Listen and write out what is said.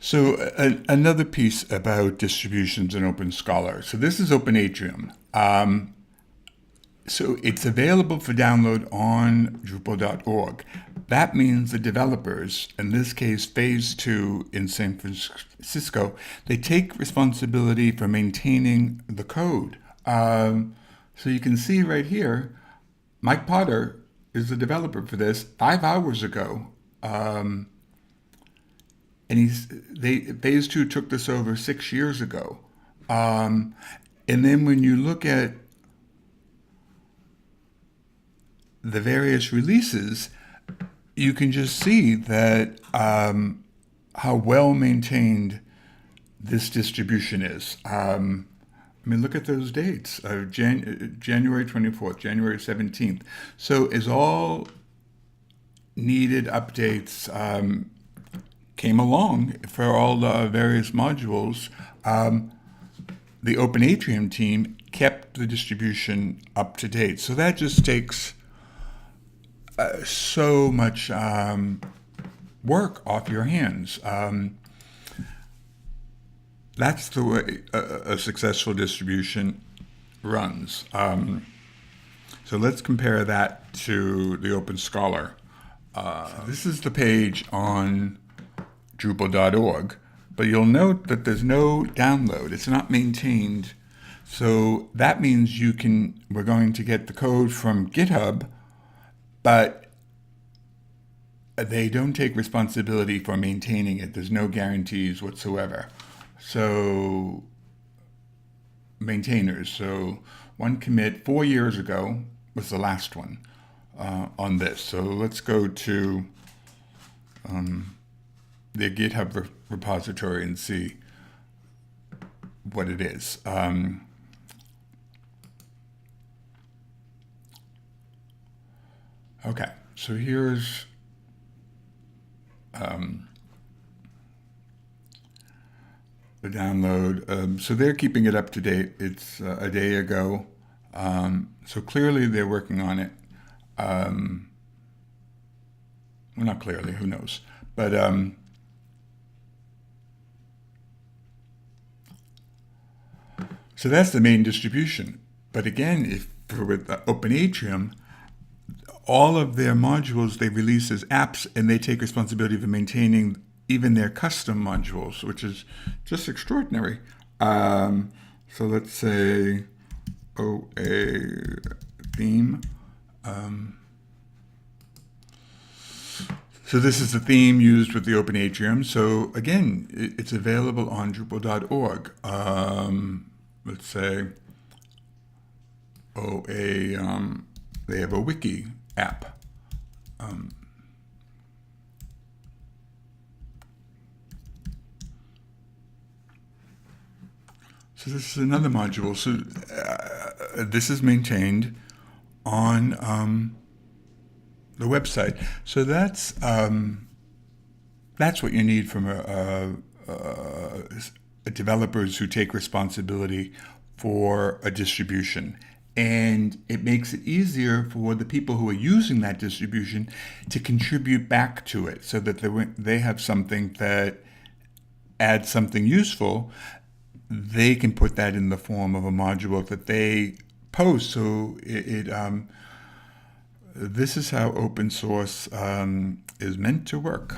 So another piece about distributions in Open Scholar. So this is Open Atrium. So it's available for download on Drupal.org. That means the developers, in this case Phase 2 in San Francisco, they take responsibility for maintaining the code. So you can see right here, Mike Potter is the developer for this 5 hours ago. And Phase 2 took this over 6 years ago. And then when you look at the various releases, you can just see that how well maintained this distribution is. I mean, look at those dates: January 24th, January 17th. So, as all needed updates came along for all the various modules, the Open Atrium team kept the distribution up to date. So that just takes so much work off your hands. That's the way a successful distribution runs. So let's compare that to the Open Scholar. So this is the page on Drupal.org, but you'll note that there's no download. It's not maintained. So that means we're going to get the code from GitHub, but they don't take responsibility for maintaining it. There's no guarantees whatsoever. So maintainers. So one commit 4 years ago was the last one on this. So let's go to the GitHub repository and see what it is. Okay, so here's the download. So they're keeping it up to date. It's a day ago. So clearly they're working on it. Well, not clearly, who knows? But so that's the main distribution. But again, with Open Atrium, all of their modules they release as apps, and they take responsibility for maintaining even their custom modules, which is just extraordinary. So let's say OA theme. So this is the theme used with the Open Atrium. So again, it's available on Drupal.org. Let's say they have a wiki app. So this is another module. So this is maintained on the website. So that's what you need from developers who take responsibility for a distribution. And it makes it easier for the people who are using that distribution to contribute back to it, so that they have something that adds something useful. They can put that in the form of a module that they post. So this is how open source is meant to work.